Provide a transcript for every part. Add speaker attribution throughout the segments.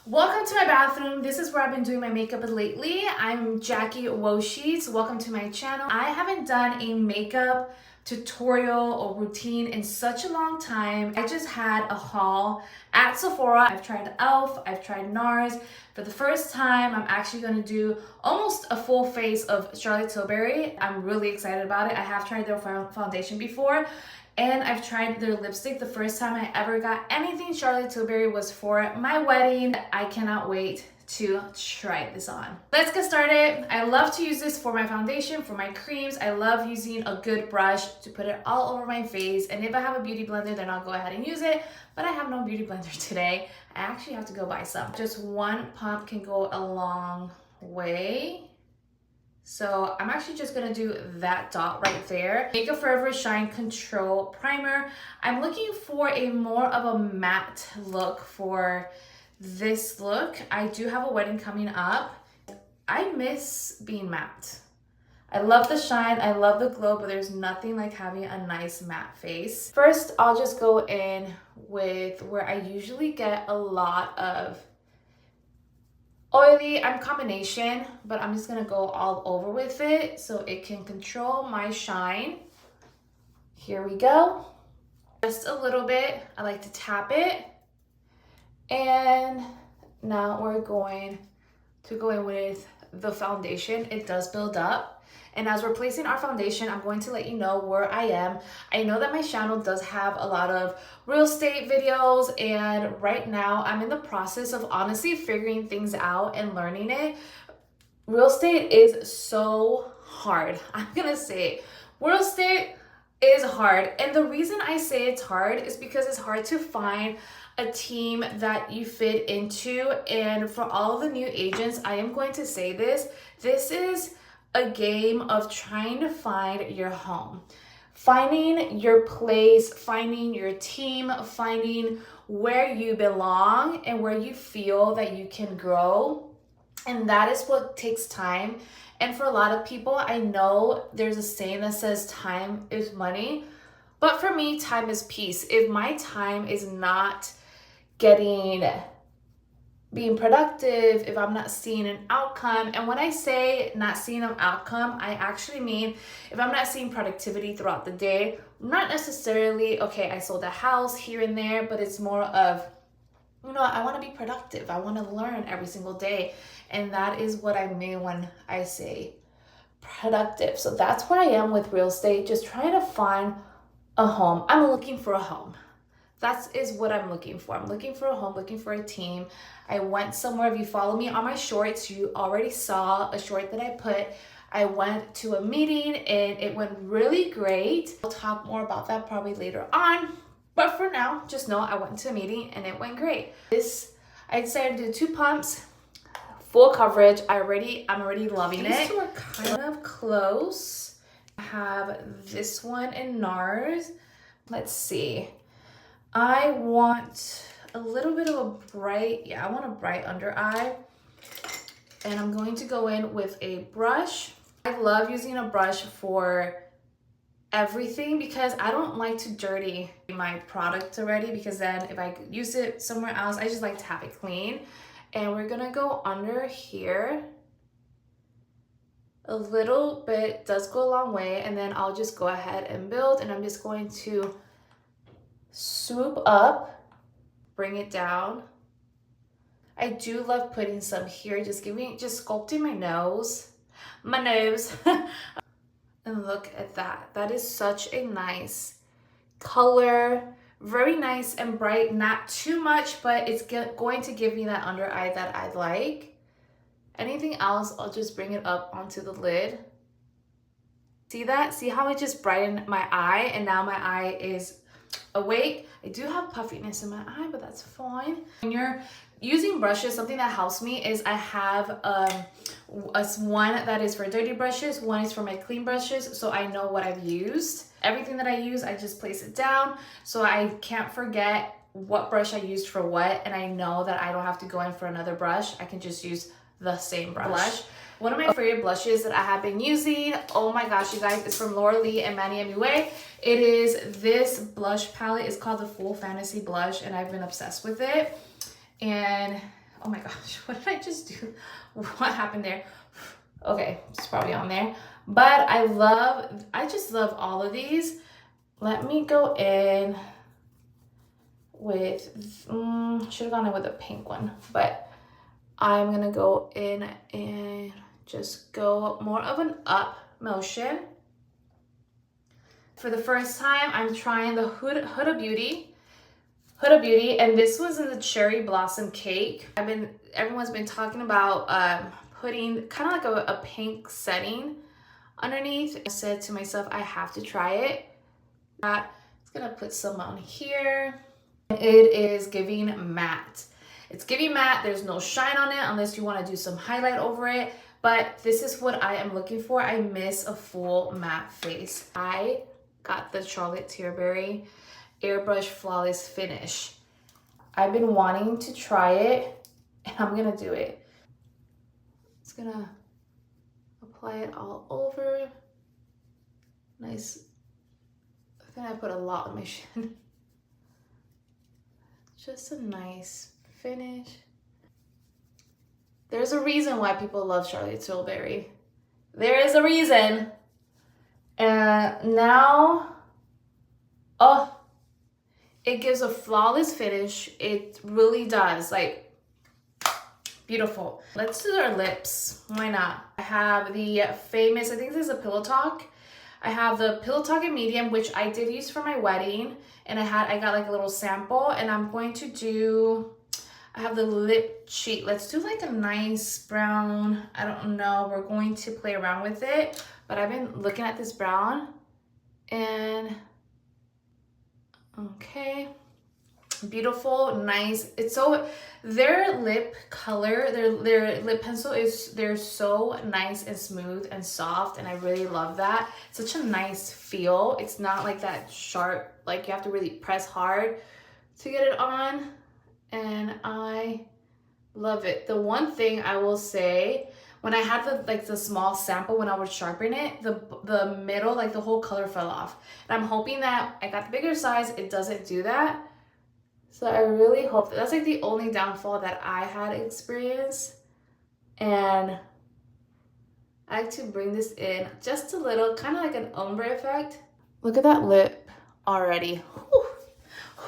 Speaker 1: Welcome to my bathroom. This is where I've been doing my makeup lately. I'm Jackie Woshies. Welcome to my channel. I haven't done a makeup tutorial or routine in such a long time. I just had a haul at Sephora. I've tried e.l.f., I've tried NARS. For the first time, I'm actually going to do almost a full face of Charlotte Tilbury. I'm really excited about it. I have tried their foundation before. And I've tried their lipstick. The first time I ever got anything Charlotte Tilbury was for my wedding. I cannot wait to try this on. Let's get started. I love to use this for my foundation, for my creams. I love using a good brush to put it all over my face. And if I have a beauty blender, then I'll go ahead and use it. But I have no beauty blender today. I actually have to go buy some. Just one pump can go a long way. So I'm actually just gonna do that dot right there. Makeup Forever Shine Control Primer. I'm looking for a more of a matte look for this look. I do have a wedding coming up. I miss being matte. I love the shine, I love the glow, but there's nothing like having a nice matte face. First, I'll just go in with where I usually get a lot of oily. I'm combination, but I'm just gonna go all over with it so it can control my shine. Here we go. Just a little bit. I like to tap it. And now we're going to go in with the foundation. It does build up. And as we're placing our foundation, I'm going to let you know where I am. I know that my channel does have a lot of real estate videos, and right now I'm in the process of honestly figuring things out and learning it. Real estate is so hard. I'm gonna say it. Real estate is hard. And the reason I say it's hard is because it's hard to find a team that you fit into. And for all of the new agents, I am going to say this. This is a game of trying to find your home, finding your place, finding your team, finding where you belong and where you feel that you can grow. And that is what takes time. And for a lot of people, I know there's a saying that says time is money, but for me, time is peace. If my time is not being productive, if I'm not seeing an outcome, and when I say not seeing an outcome, I actually mean if I'm not seeing productivity throughout the day, not necessarily, okay, I sold a house here and there, but it's more of, I want to be productive. I want to learn every single day. And that is what I mean when I say productive. So that's where I am with real estate, just trying to find a home. I'm looking for a home. That is what I'm looking for. I'm looking for a home, looking for a team. I went somewhere. If you follow me on my shorts, you already saw a short that I put. I went to a meeting and it went really great. I'll talk more about that probably later on. But for now, just know I went to a meeting and it went great. I decided to do 2 pumps, full coverage. I'm already loving it. These 2 are kind of close. I have this one in NARS. Let's see. I want a little bit of a bright, I want a bright under eye. And I'm going to go in with a brush. I love using a brush for everything because I don't like to dirty my product already, because then if I use it somewhere else, I just like to have it clean. And we're gonna go under here. A little bit does go a long way, and then I'll just go ahead and build, and I'm just going to swoop up, bring it down. I do love putting some here, just sculpting my nose. And look at that. That is such a nice color, very nice and bright, not too much, but it's going to give me that under eye that I like. Anything else, I'll just bring it up onto the lid. See that? See how it just brightened my eye, and now my eye is awake. I do have puffiness in my eye, but that's fine. When you're using brushes, something that helps me is I have one that is for dirty brushes, one is for my clean brushes, so I know what I've used. Everything that I use, I just place it down so I can't forget what brush I used for what, and I know that I don't have to go in for another brush. I can just use the same brush. One of my favorite blushes that I have been using, oh my gosh, you guys, is from Laura Lee and Manny MUA. It is this blush palette. It's called the Full Fantasy Blush, and I've been obsessed with it. And Oh my gosh, what did I just do? What happened there? Okay, it's probably on there. But I just love all of these. Let me go in with, should have gone in with a pink one, but I'm gonna go in and just go more of an up motion. For the first time, I'm trying the Huda Beauty, and this was in the Cherry Blossom Cake. Everyone's been talking about putting kind of like a pink setting underneath. I said to myself, I have to try it. It's gonna put some on here. It is giving matte. It's giving matte. There's no shine on it unless you want to do some highlight over it. But this is what I am looking for. I miss a full matte face. I got the Charlotte Tilbury Airbrush Flawless Finish. I've been wanting to try it, and I'm gonna do it. It's gonna apply it all over. Nice. I think I put a lot on my chin. Just a nice finish. There's a reason why people love Charlotte Tilbury. There is a reason. And now, oh, it gives a flawless finish. It really does. Like, beautiful. Let's do our lips. Why not? I have the famous, I think this is a Pillow Talk. I have the Pillow Talk in medium, which I did use for my wedding. And I got like a little sample, and I'm going to do, I have the lip cheek. Let's do like a nice brown. I don't know. We're going to play around with it, but I've been looking at this brown, and okay, beautiful, nice. It's so, their lip color, their lip pencil they're so nice and smooth and soft, and I really love that. Such a nice feel. It's not like that sharp, like you have to really press hard to get it on, and I love it. The one thing I will say, when I had the small sample, when I was sharpening it, the middle, like the whole color fell off. And I'm hoping that I got the bigger size, it doesn't do that. So I really hope that's like the only downfall that I had experienced. And I like to bring this in just a little, kind of like an ombre effect. Look at that lip already. Whew.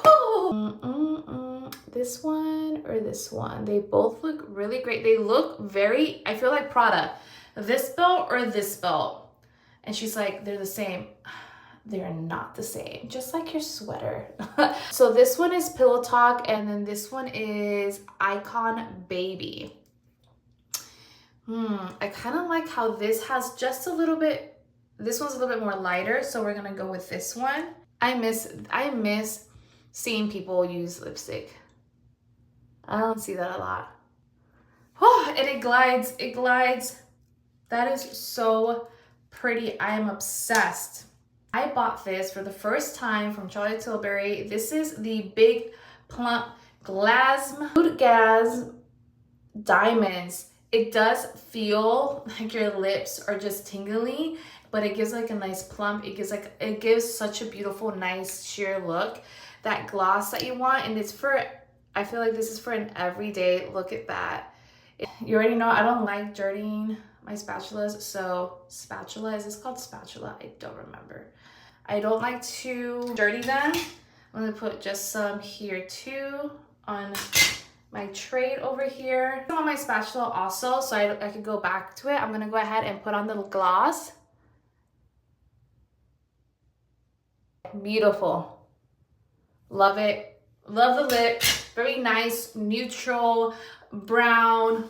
Speaker 1: Whew. This one or this one, they both look really great. They look very, I feel like Prada, this belt or this belt. And she's like, they're the same. They're not the same, just like your sweater. So this one is Pillow Talk, and then this one is Icon Baby. I kind of like how this has just a little bit, this one's a little bit more lighter, so we're gonna go with this one. I miss seeing people use lipstick. I don't see that a lot. Oh, and it glides. That is so pretty. I am obsessed. I bought this for the first time from Charlotte Tilbury. This is the Big Plump Glasm Gas Diamonds. It does feel like your lips are just tingly, but it gives like a nice plump. It gives such a beautiful, nice sheer look. That gloss that you want, and it's for, I feel like this is for an everyday. Look at that. You already know I don't like dirtying my spatulas, so spatula, is this called spatula? I don't remember. I don't like to dirty them. I'm gonna put just some here too on my tray over here. On my spatula also, so I could go back to it. I'm gonna go ahead and put on the gloss. Beautiful. Love it. Love the lip. Very nice, neutral, brown.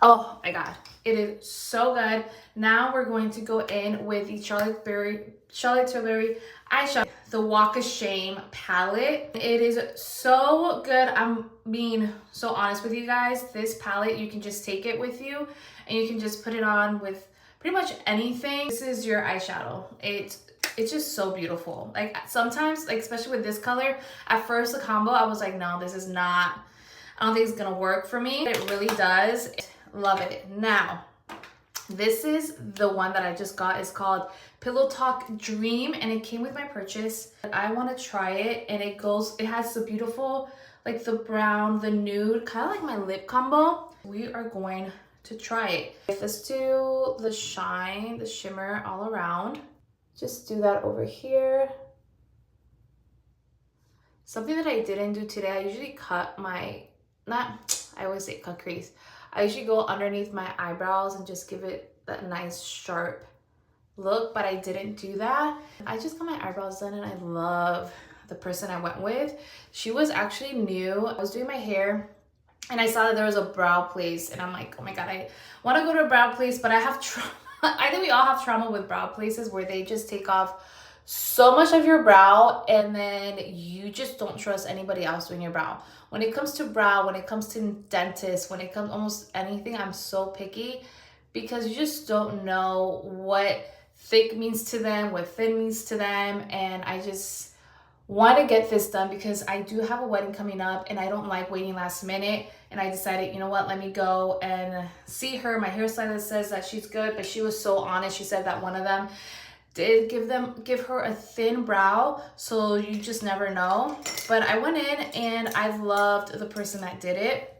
Speaker 1: Oh my God, it is so good. Now we're going to go in with the Charlotte Tilbury eyeshadow, the Walk of Shame palette. It is so good. I'm being so honest with you guys. This palette, you can just take it with you and you can just put it on with pretty much anything. This is your eyeshadow. It's just so beautiful. Like sometimes, like especially with this color, at first the combo, I was like, no, this is not, I don't think it's gonna work for me. It really does. Love it. Now, this is the one that I just got. It's called Pillow Talk Dream, and it came with my purchase. I want to try it, and it has the beautiful like the brown, the nude, kind of like my lip combo. We are going to try it. Let's do the shine, the shimmer all around. Just do that over here. Something that I didn't do today, I usually cut my, I always say cut crease. I usually go underneath my eyebrows and just give it that nice sharp look, but I didn't do that. I just got my eyebrows done and I love the person I went with. She was actually new. I was doing my hair and I saw that there was a brow place and I'm like, oh my God, I want to go to a brow place, but I have trauma. I think we all have trauma with brow places where they just take off so much of your brow and then you just don't trust anybody else doing your brow. When it comes to brow, when it comes to dentists, when it comes almost anything, I'm so picky because you just don't know what thick means to them, what thin means to them, and I just want to get this done because I do have a wedding coming up and I don't like waiting last minute. And I decided, you know what, let me go and see her. My hairstylist says that she's good, but she was so honest. She said that one of them did give her a thin brow, so you just never know. But I went in and I loved the person that did it,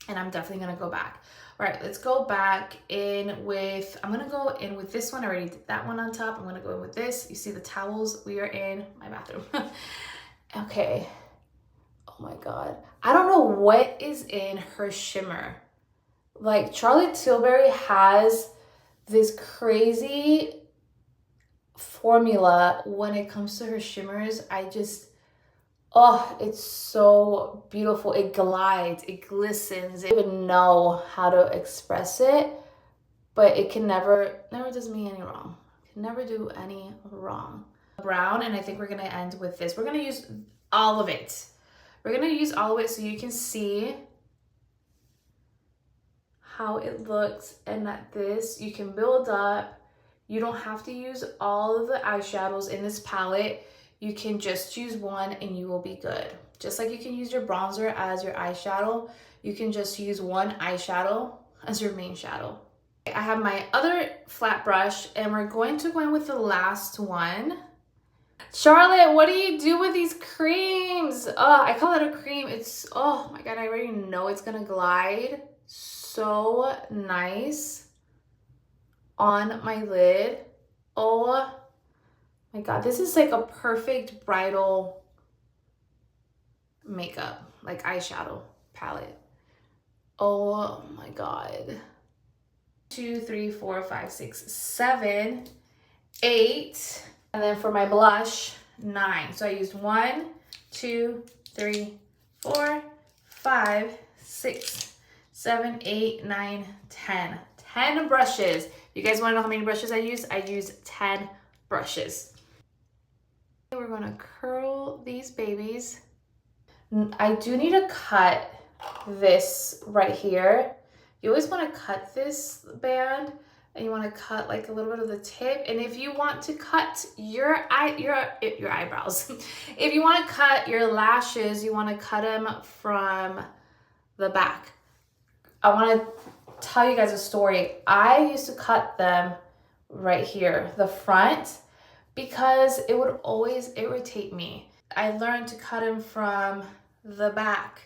Speaker 1: and I'm definitely gonna go back. All right, let's go back in with, I'm gonna go in with this one. I already did that one on top. I'm gonna go in with this. You see the towels? We are in my bathroom. Okay. Oh my God. I don't know what is in her shimmer. Like Charlotte Tilbury has this crazy formula when it comes to her shimmers. I just, oh, it's so beautiful. It glides, it glistens. I don't even know how to express it, but it can never does me any wrong. It can never do any wrong. Brown, and I think we're gonna end with this. We're gonna use all of it. We're gonna use all of it so you can see how it looks, and that this, you can build up. You don't have to use all of the eyeshadows in this palette. You can just use one and you will be good. Just like you can use your bronzer as your eyeshadow, you can just use one eyeshadow as your main shadow. I have my other flat brush and we're going to go in with the last one. Charlotte, what do you do with these creams? Oh, I call it a cream. It's, oh my God, I already know it's gonna glide so nice on my lid. Oh my God, this is like a perfect bridal makeup, like eyeshadow palette. Oh my God. 2, 3, 4, 5, 6, 7, 8. And then for my blush, 9. So I used 1, 2, 3, 4, 5, 6, 7, 8, 9, 10. 10 brushes. You guys want to know how many brushes I use? I use 10 brushes. We're going to curl these babies. I do need to cut this right here. You always want to cut this band, and you want to cut like a little bit of the tip. And if you want to cut your eyebrows, if you want to cut your lashes, you want to cut them from the back. I want to tell you guys a story. I used to cut them right here, the front, because it would always irritate me. I learned to cut them from the back.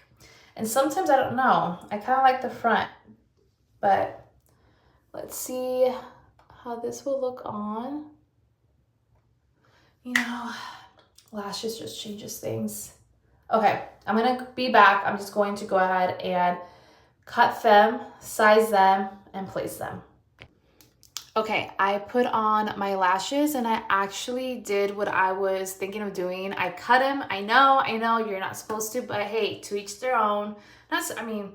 Speaker 1: And sometimes I don't know, I kind of like the front, but let's see how this will look on. You know, lashes just changes things. Okay, I'm gonna be back. I'm just going to go ahead and cut them, size them, and place them. Okay, I put on my lashes and I actually did what I was thinking of doing. I cut them. I know you're not supposed to, but hey, to each their own. I mean,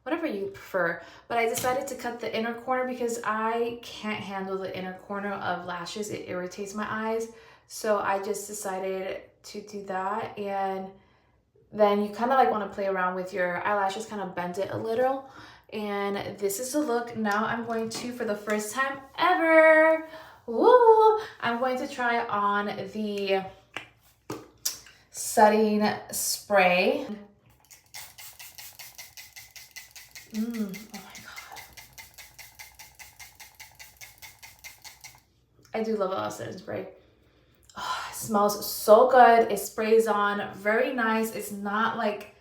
Speaker 1: whatever you prefer. But I decided to cut the inner corner because I can't handle the inner corner of lashes. It irritates my eyes. So I just decided to do that. And then you kind of like want to play around with your eyelashes, kind of bend it a little. And this is the look. Now I'm going to, for the first time ever, woo, I'm going to try on the setting spray. Oh my God. I do love a setting spray. Oh, it smells so good. It sprays on very nice. It's not like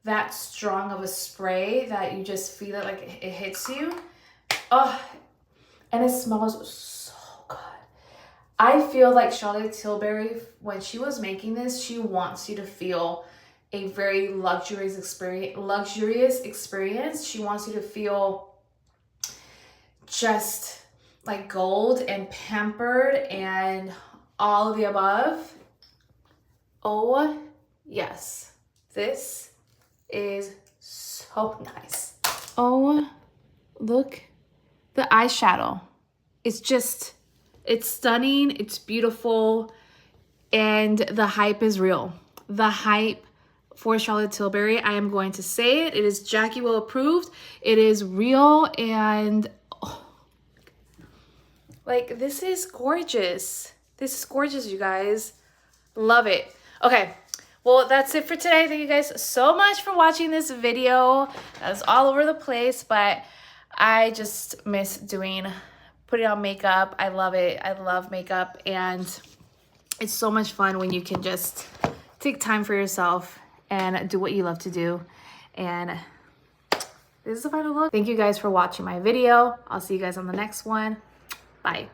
Speaker 1: that strong of a spray that you just feel it like it hits you. Oh, and it smells so good. I feel like Charlotte Tilbury, when she was making this, she wants you to feel a very luxurious experience. She wants you to feel just like gold and pampered and all of the above. Oh, yes. This is so nice. Oh, look. The eyeshadow. It's stunning. It's beautiful. And the hype is real. The hype for Charlotte Tilbury, I am going to say it. It is Jackie Will approved. It is real, and like, this is gorgeous. This is gorgeous, you guys. Love it. Okay, well, that's it for today. Thank you guys so much for watching this video. That was all over the place, but I just miss putting on makeup. I love it. I love makeup, and it's so much fun when you can just take time for yourself and do what you love to do. And this is the final look. Thank you guys for watching my video. I'll see you guys on the next one. Bye.